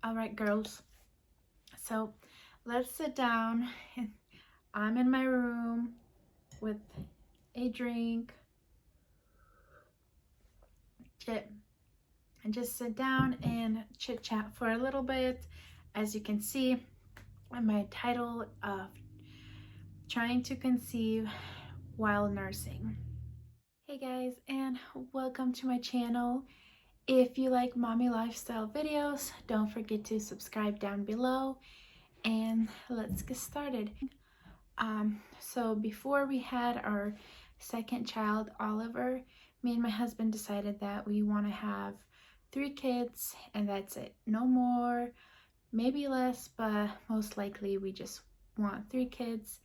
All right, girls. So let's sit down. I'm in my room with a drink, and just sit down and chit chat for a little bit. As you can see in my title of trying to conceive while nursing. Hey guys, and welcome to my channel. If you like mommy lifestyle videos, don't forget to subscribe down below, and let's get started. So before we had our second child, Oliver, me and my husband decided that we want to have 3 kids and that's it. No more, maybe less, but most likely we just want 3 kids,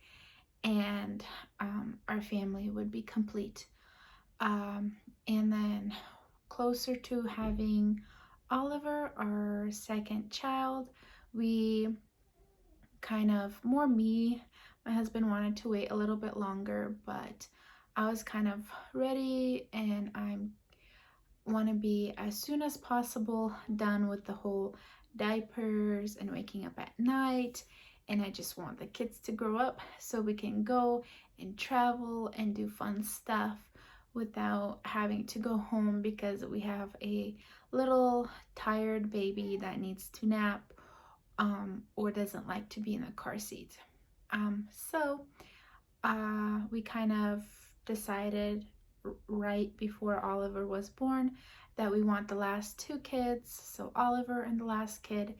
and our family would be complete. And then closer to having Oliver, our second child, we my husband wanted to wait a little bit longer, but I was kind of ready, and I want to be as soon as possible done with the whole diapers and waking up at night, and I just want the kids to grow up so we can go and travel and do fun stuff without having to go home because we have a little tired baby that needs to nap or doesn't like to be in a car seat. So we kind of decided right before Oliver was born that we want the last 2 kids, so Oliver and the last kid,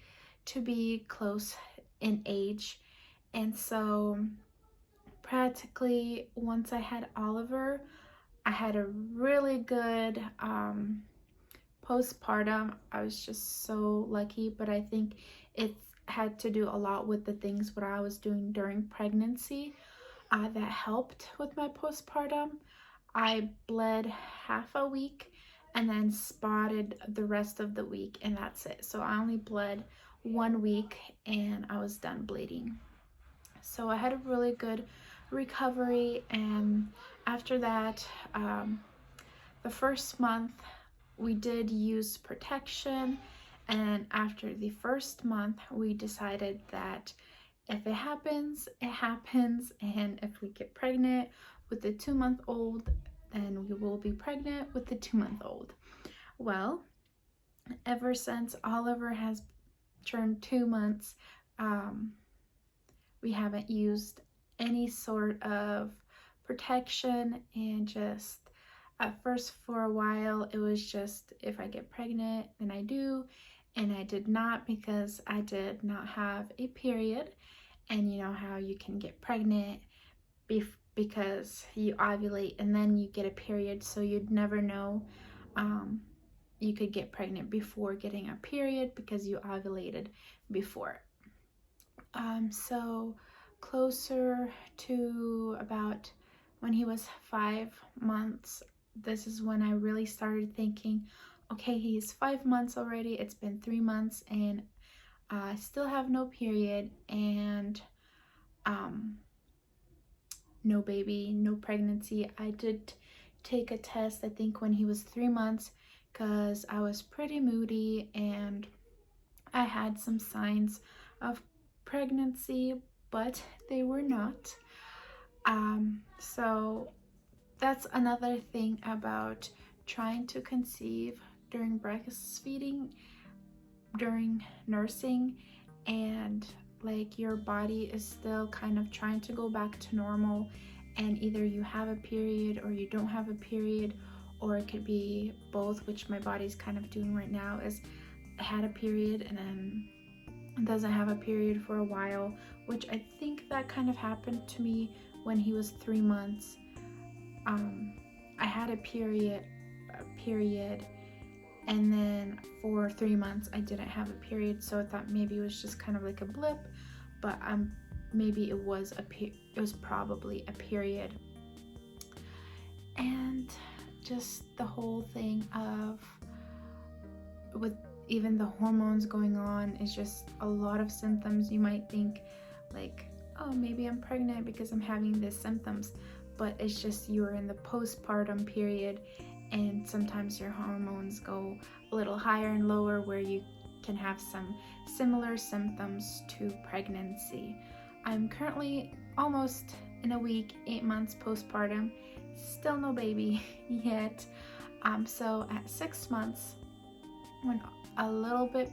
to be close in age. And so practically once I had Oliver, I had a really good postpartum. I was just so lucky, but I think it had to do a lot with the things what I was doing during pregnancy that helped with my postpartum. I bled half a week and then spotted the rest of the week, and that's it. So I only bled 1 week and I was done bleeding. So I had a really good recovery, and after that, the first month we did use protection, and after the first month we decided that if it happens, it happens, and if we get pregnant with the 2-month-old, then we will be pregnant with the 2-month-old. Well, ever since Oliver has turned 2 months, we haven't used any sort of protection, and just at first for a while it was just if I get pregnant then I do, and I did not because I did not have a period. And you know how you can get pregnant because you ovulate and then you get a period, so you'd never know. You could get pregnant before getting a period because you ovulated before. So closer to about when he was 5 months, this is when I really started thinking, okay, he's 5 months already, it's been 3 months and I still have no period, and no baby, no pregnancy. I did take a test, I think when he was 3 months, because I was pretty moody and I had some signs of pregnancy, but they were not. So that's another thing about trying to conceive during breastfeeding, during nursing, and like your body is still kind of trying to go back to normal, and either you have a period or you don't have a period, or it could be both, which my body's kind of doing right now, is I had a period and then doesn't have a period for a while, which I think that kind of happened to me when he was 3 months. I had a period, and then for 3 months I didn't have a period, so I thought maybe it was just kind of like a blip, but maybe it was probably a period. And just the whole thing of with even the hormones going on is just a lot of symptoms. You might think like, oh, maybe I'm pregnant because I'm having these symptoms, but it's just you're in the postpartum period, and sometimes your hormones go a little higher and lower where you can have some similar symptoms to pregnancy. I'm currently almost in a week, 8 months postpartum, still no baby yet. So at 6 months, when a little bit,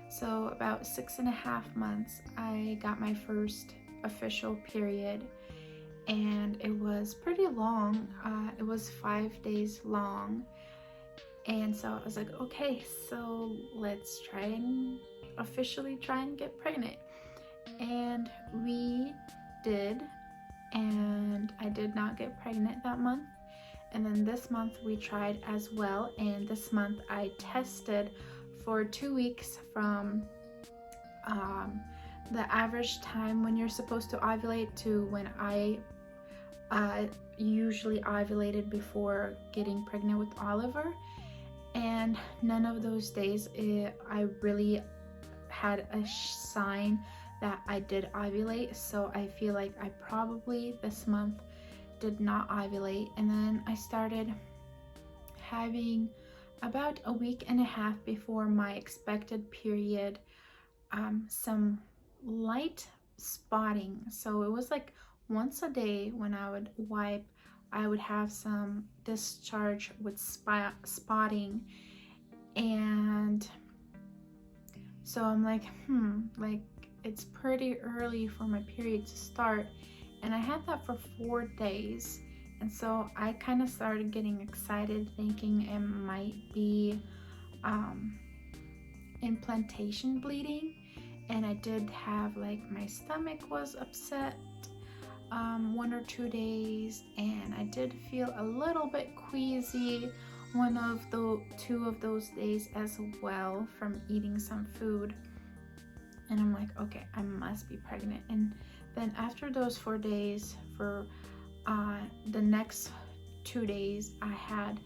so about 6.5 months, I got my first official period, and it was pretty long. It was 5 days long. And so I was like, okay, so let's officially try and get pregnant. And we did, and I did not get pregnant that month. And then this month we tried as well, and this month I tested for 2 weeks from the average time when you're supposed to ovulate to when I usually ovulated before getting pregnant with Oliver. And none of those days I really had a sign that I did ovulate. So I feel like I probably this month did not ovulate. And then I started having about a week and a half before my expected period some light spotting. So it was like once a day when I would wipe, I would have some discharge with spotting. And so I'm like, like it's pretty early for my period to start. And I had that for 4 days. And so I kind of started getting excited, thinking it might be implantation bleeding. And I did have, like, my stomach was upset 1 or 2 days, and I did feel a little bit queasy 2 of those days as well from eating some food. And I'm like, okay, I must be pregnant. And then after those 4 days, for the next 2 days, I had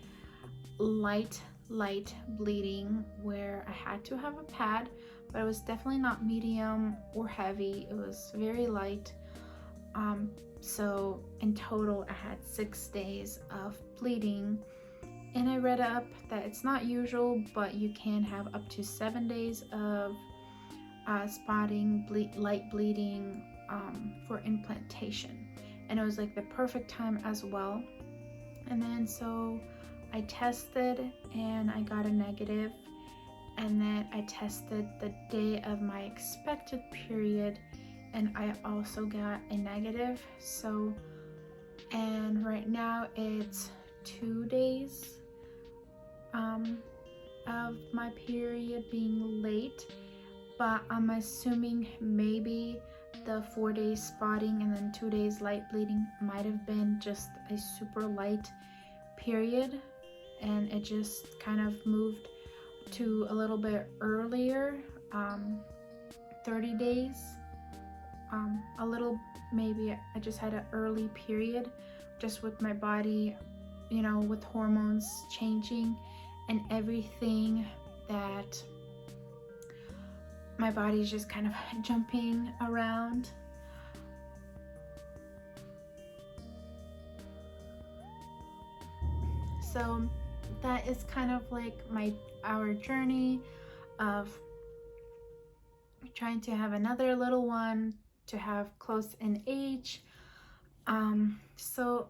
light bleeding where I had to have a pad, but it was definitely not medium or heavy. It was very light. So in total, I had 6 days of bleeding. And I read up that it's not usual, but you can have up to 7 days of spotting, light bleeding for implantation. And it was like the perfect time as well. And then so I tested and I got a negative. And then I tested the day of my expected period, and I also got a negative. So, and right now it's 2 days of my period being late, but I'm assuming maybe the 4 days spotting and then 2 days light bleeding might have been just a super light period, and it just kind of moved to a little bit earlier, 30 days, a little, maybe I just had an early period just with my body, you know, with hormones changing and everything, that my body's just kind of jumping around. So that is kind of like our journey of trying to have another little one, to have close in age. So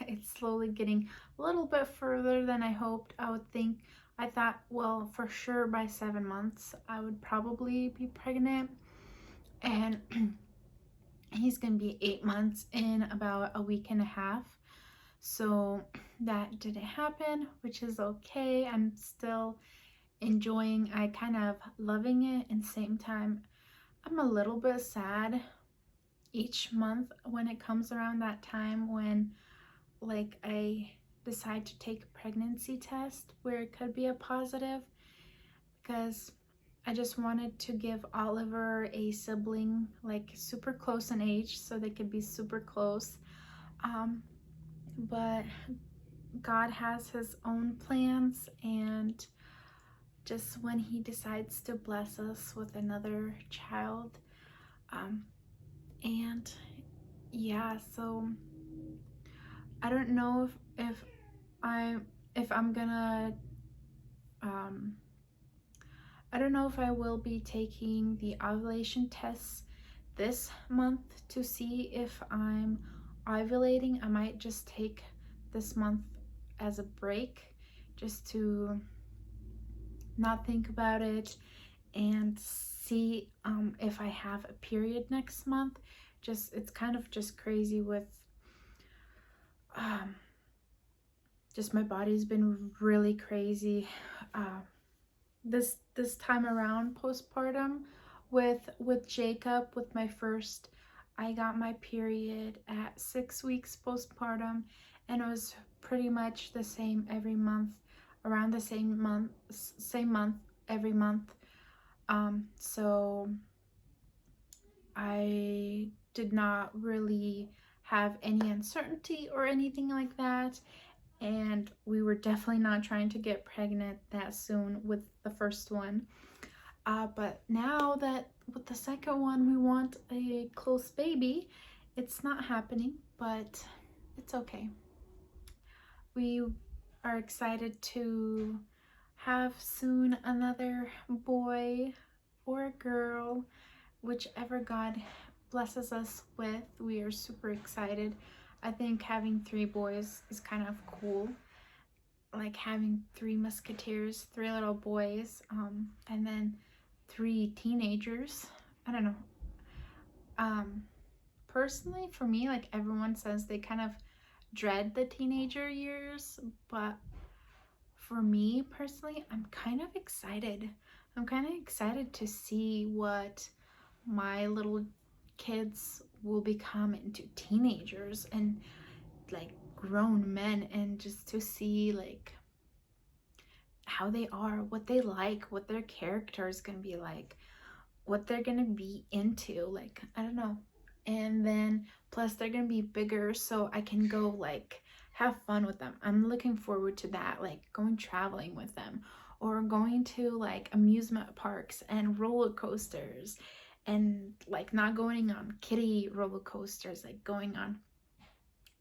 it's slowly getting a little bit further than I hoped. I thought, well, for sure by 7 months I would probably be pregnant, and he's gonna be 8 months in about a week and a half. So that didn't happen, which is okay. I'm still enjoying, I kind of loving it, and same time I'm a little bit sad each month when it comes around that time, when like I decide to take a pregnancy test where it could be a positive, because I just wanted to give Oliver a sibling like super close in age so they could be super close. But God has his own plans, and just when he decides to bless us with another child, and yeah, so I don't know if I'm gonna I don't know if I will be taking the ovulation tests this month to see if I'm ovulating. I might just take this month as a break just to not think about it and see if I have a period next month. Just it's kind of just crazy with um, just my body's been really crazy this time around postpartum with Jacob, with my first. I got my period at 6 weeks postpartum, and it was pretty much the same every month, around the same month every month. So I did not really have any uncertainty or anything like that, and we were definitely not trying to get pregnant that soon with the first one. But now that with the second one we want a close baby, it's not happening, but it's okay. We are excited to have soon another boy or a girl, whichever God blesses us with. We are super excited. I think having 3 boys is kind of cool, like having 3 musketeers, 3 little boys, and then 3 teenagers. I don't know. Personally, for me, like everyone says they kind of dread the teenager years, but for me personally, I'm kind of excited. I'm kind of excited to see what my little kids will become into teenagers and like grown men, and just to see like how they are, what they like, what their character is gonna be like, what they're gonna be into, like I don't know. And then plus they're gonna be bigger, so I can go like have fun with them. I'm looking forward to that, like going traveling with them, or going to like amusement parks and roller coasters, and like not going on kiddie roller coasters, like going on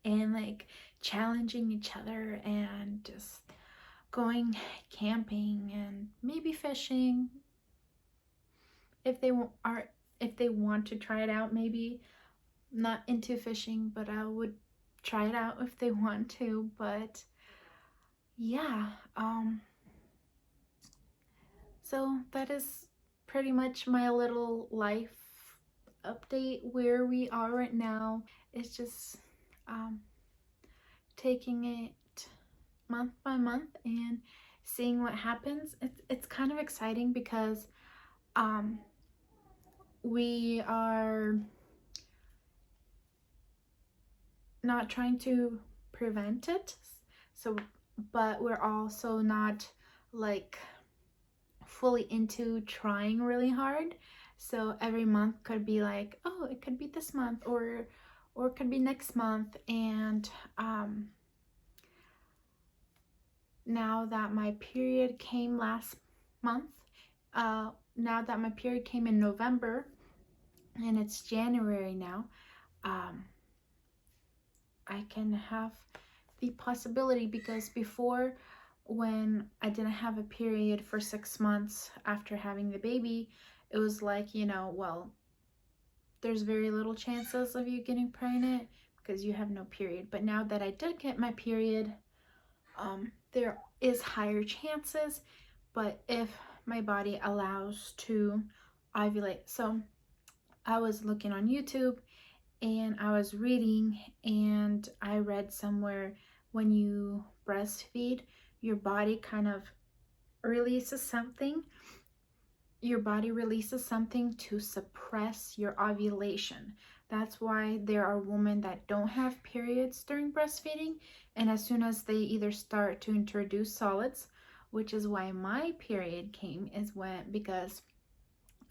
and like challenging each other, and just going camping and maybe fishing if they are, if they want to try it out. Maybe not into fishing, but I would try it out if they want to. But yeah, so that is pretty much my little life update where we are right now. It's just taking it month by month and seeing what happens. It's kind of exciting because we are not trying to prevent it, so but we're also not like fully into trying really hard. So every month could be like, oh, it could be this month, or it could be next month. And now that my period came last month, now that my period came in November and it's January now, I can have the possibility, because before, when I didn't have a period for 6 months after having the baby, it was like, you know, well, there's very little chances of you getting pregnant because you have no period. But now that I did get my period, there is higher chances, but if my body allows to ovulate. So I was looking on YouTube and I was reading, and I read somewhere when you breastfeed, your body kind of releases something. Your body releases something to suppress your ovulation. That's why there are women that don't have periods during breastfeeding, and as soon as they either start to introduce solids, which is why my period came, is when, because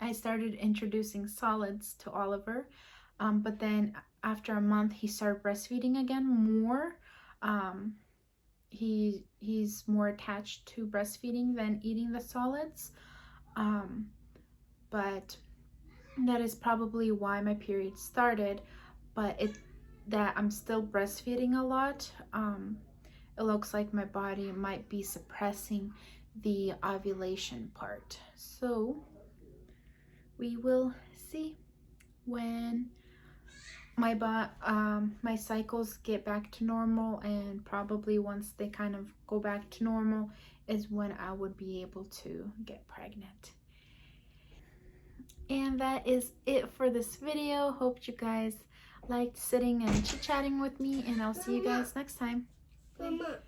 I started introducing solids to Oliver, but then after a month he started breastfeeding again more. He's more attached to breastfeeding than eating the solids, but that is probably why my period started. But that I'm still breastfeeding a lot, it looks like my body might be suppressing the ovulation part. So we will see when my cycles get back to normal, and probably once they kind of go back to normal is when I would be able to get pregnant. And that is it for this video. Hope you guys liked sitting and chit-chatting with me, and I'll see you guys next time. Bye.